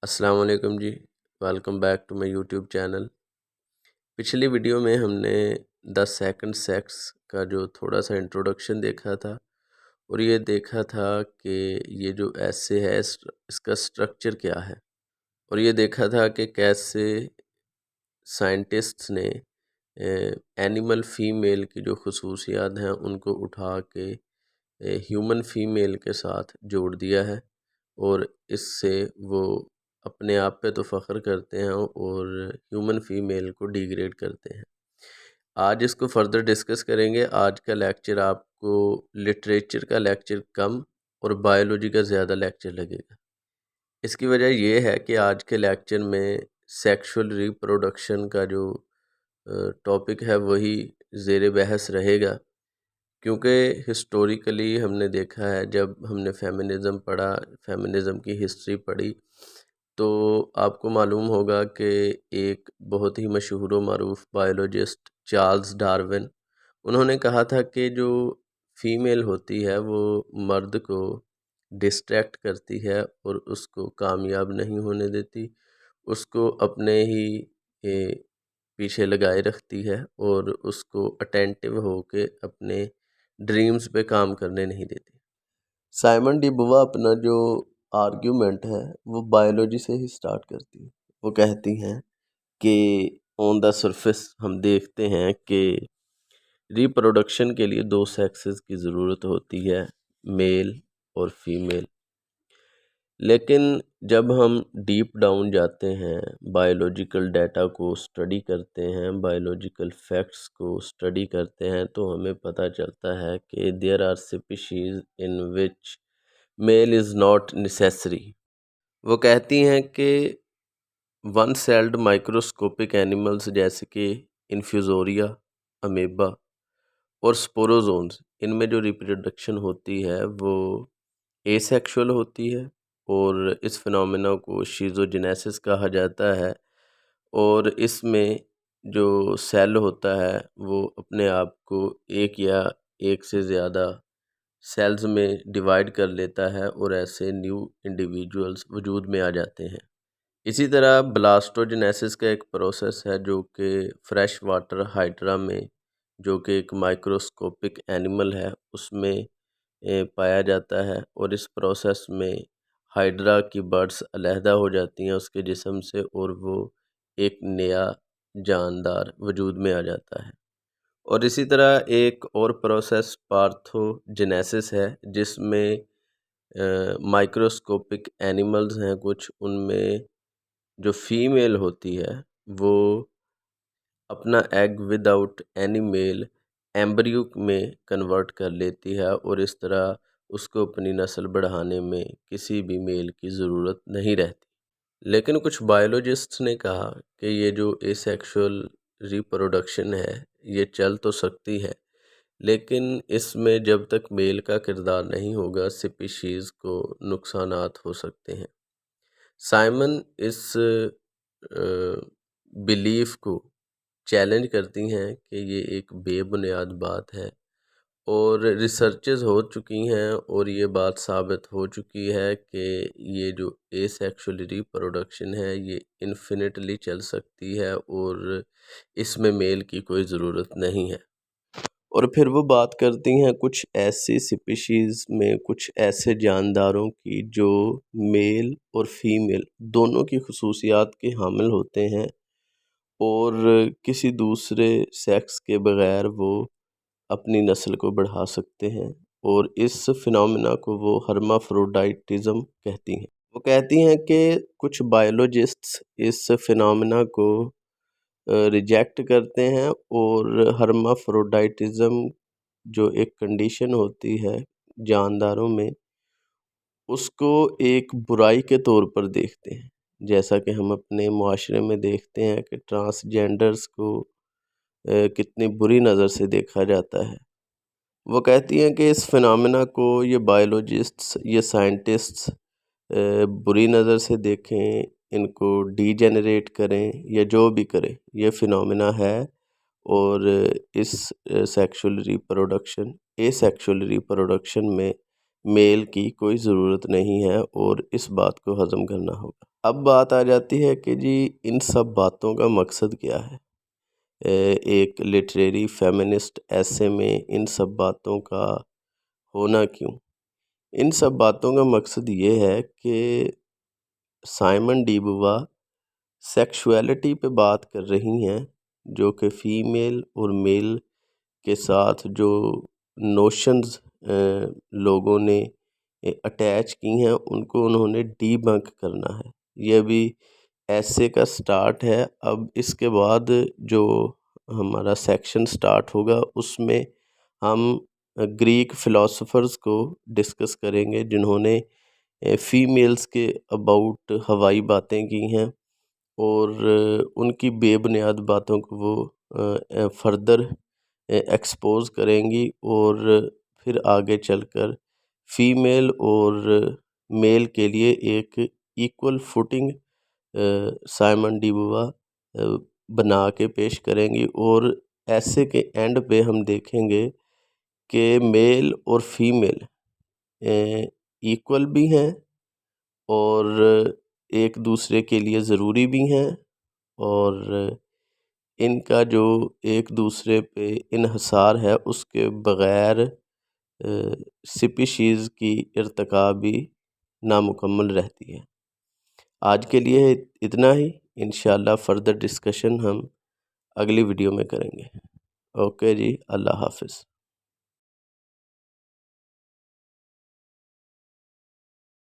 السلام علیکم جی، welcome back to my YouTube channel. پچھلی ویڈیو میں ہم نے 10 سیکنڈ سیکس کا جو تھوڑا سا انٹروڈکشن دیکھا تھا اور یہ دیکھا تھا کہ یہ جو ایسے ہے اس کا سٹرکچر کیا ہے، اور یہ دیکھا تھا کہ کیسے سائنٹسٹس نے اینیمل فیمیل کی جو خصوصیات ہیں ان کو اٹھا کے ہیومن فیمیل کے ساتھ جوڑ دیا ہے، اور اس سے وہ اپنے آپ پہ تو فخر کرتے ہیں اور ہیومن فیمیل کو ڈیگریڈ کرتے ہیں۔ آج اس کو فردر ڈسکس کریں گے۔ آج کا لیکچر آپ کو لٹریچر کا لیکچر کم اور بائیولوجی کا زیادہ لیکچر لگے گا۔ اس کی وجہ یہ ہے کہ آج کے لیکچر میں سیکشول ریپروڈکشن کا جو ٹاپک ہے وہی زیر بحث رہے گا، کیونکہ ہسٹوریکلی ہم نے دیکھا ہے، جب ہم نے فیمنزم پڑھا، فیمنزم کی ہسٹری پڑھی، تو آپ کو معلوم ہوگا کہ ایک بہت ہی مشہور و معروف بائیولوجسٹ چارلز ڈارون، انہوں نے کہا تھا کہ جو فیمیل ہوتی ہے وہ مرد کو ڈسٹریکٹ کرتی ہے اور اس کو کامیاب نہیں ہونے دیتی، اس کو اپنے ہی پیچھے لگائے رکھتی ہے اور اس کو اٹینٹیو ہو کے اپنے ڈریمز پہ کام کرنے نہیں دیتی۔ سائمن ڈی بوا اپنا جو آرگیومنٹ ہے وہ بائیولوجی سے ہی سٹارٹ کرتی ہے۔ وہ کہتی ہیں کہ آن دا سرفیس ہم دیکھتے ہیں کہ ریپروڈکشن کے لیے 2 سیکسز کی ضرورت ہوتی ہے، میل اور فیمیل، لیکن جب ہم ڈیپ ڈاؤن جاتے ہیں، بائیولوجیکل ڈیٹا کو اسٹڈی کرتے ہیں، بائیولوجیکل فیکٹس کو اسٹڈی کرتے ہیں، تو ہمیں پتہ چلتا ہے کہ there are species in which male is not necessary. وہ کہتی ہیں کہ ون سیلڈ مائکروسکوپک اینیملز جیسے کہ انفیوزوریا، امیبا اور سپوروزونز، ان میں جو ریپروڈکشن ہوتی ہے وہ اے سیکشول ہوتی ہے، اور اس فنومینا کو شیزوجینیسس کہا جاتا ہے، اور اس میں جو سیل ہوتا ہے وہ اپنے آپ کو ایک یا ایک سے زیادہ سیلز میں ڈیوائیڈ کر لیتا ہے، اور ایسے نیو انڈیویجولز وجود میں آ جاتے ہیں۔ اسی طرح بلاسٹوجینیسس کا ایک پروسیس ہے جو کہ فریش واٹر ہائیڈرا میں، جو کہ ایک مائکروسکوپک اینیمل ہے، اس میں پایا جاتا ہے، اور اس پروسیس میں ہائیڈرا کی برڈز علیحدہ ہو جاتی ہیں اس کے جسم سے، اور وہ ایک نیا جاندار وجود میں آ جاتا ہے۔ اور اسی طرح ایک اور پروسیس پارتھوجینیسس ہے، جس میں مائکروسکوپک اینیملز ہیں کچھ، ان میں جو فیمیل ہوتی ہے وہ اپنا egg without any male embryo میں کنورٹ کر لیتی ہے، اور اس طرح اس کو اپنی نسل بڑھانے میں کسی بھی میل کی ضرورت نہیں رہتی۔ لیکن کچھ بائیولوجسٹس نے کہا کہ یہ جو اے سیکشول ریپروڈکشن ہے یہ چل تو سکتی ہے، لیکن اس میں جب تک میل کا کردار نہیں ہوگا سپیشیز کو نقصانات ہو سکتے ہیں۔ سائمن اس بیلیف کو چیلنج کرتی ہیں کہ یہ ایک بے بنیاد بات ہے، اور ریسرچز ہو چکی ہیں اور یہ بات ثابت ہو چکی ہے کہ یہ جو اے سیکشول ریپروڈکشن ہے یہ انفینٹلی چل سکتی ہے، اور اس میں میل کی کوئی ضرورت نہیں ہے۔ اور پھر وہ بات کرتی ہیں کچھ ایسی سپیشیز میں، کچھ ایسے جانداروں کی جو میل اور فیمیل دونوں کی خصوصیات کے حامل ہوتے ہیں، اور کسی دوسرے سیکس کے بغیر وہ اپنی نسل کو بڑھا سکتے ہیں، اور اس فنومینا کو وہ ہرمافروڈائٹزم کہتی ہیں۔ وہ کہتی ہیں کہ کچھ بائیولوجسٹس اس فنومینا کو ریجیکٹ کرتے ہیں، اور ہرمافروڈائٹزم جو ایک کنڈیشن ہوتی ہے جانداروں میں، اس کو ایک برائی کے طور پر دیکھتے ہیں، جیسا کہ ہم اپنے معاشرے میں دیکھتے ہیں کہ ٹرانسجینڈرز کو کتنی بری نظر سے دیکھا جاتا ہے۔ وہ کہتی ہیں کہ اس فنومینا کو یہ بائیولوجسٹس، یہ سائنٹسٹس بری نظر سے دیکھیں، ان کو ڈی جنریٹ کریں یا جو بھی کریں، یہ فنومینا ہے، اور اس سیکشول ریپروڈکشن، اے سیکشول ریپروڈکشن میں میل کی کوئی ضرورت نہیں ہے، اور اس بات کو ہضم کرنا ہوگا۔ اب بات آ جاتی ہے کہ جی ان سب باتوں کا مقصد کیا ہے، ایک لٹریری فیمنسٹ ایسے میں ان سب باتوں کا ہونا کیوں؟ ان سب باتوں کا مقصد یہ ہے کہ سائمن ڈی بووا سیکشولیٹی پہ بات کر رہی ہیں، جو کہ فیمیل اور میل کے ساتھ جو نوشنز لوگوں نے اٹیچ کی ہیں ان کو انہوں نے ڈی بنک کرنا ہے۔ یہ بھی ایسے کا سٹارٹ ہے۔ اب اس کے بعد جو ہمارا سیکشن سٹارٹ ہوگا اس میں ہم گریک فلاسفرز کو ڈسکس کریں گے جنہوں نے فیمیلز کے اباؤٹ ہوائی باتیں کی ہیں اور ان کی بے بنیاد باتوں کو وہ فردر ایکسپوز کریں گی، اور پھر آگے چل کر فیمیل اور میل کے لیے ایک ایکول فوٹنگ سائمن ڈی بووا بنا کے پیش کریں گی، اور ایسے کے اینڈ پہ ہم دیکھیں گے کہ میل اور فیمیل ایکول بھی ہیں اور ایک دوسرے کے لیے ضروری بھی ہیں، اور ان کا جو ایک دوسرے پہ انحصار ہے اس کے بغیر سپیشیز کی ارتقاء بھی نامکمل رہتی ہے۔ آج کے لیے اتنا ہی، انشاءاللہ فردر ڈسکشن ہم اگلی ویڈیو میں کریں گے۔ اوکے جی، اللہ حافظ۔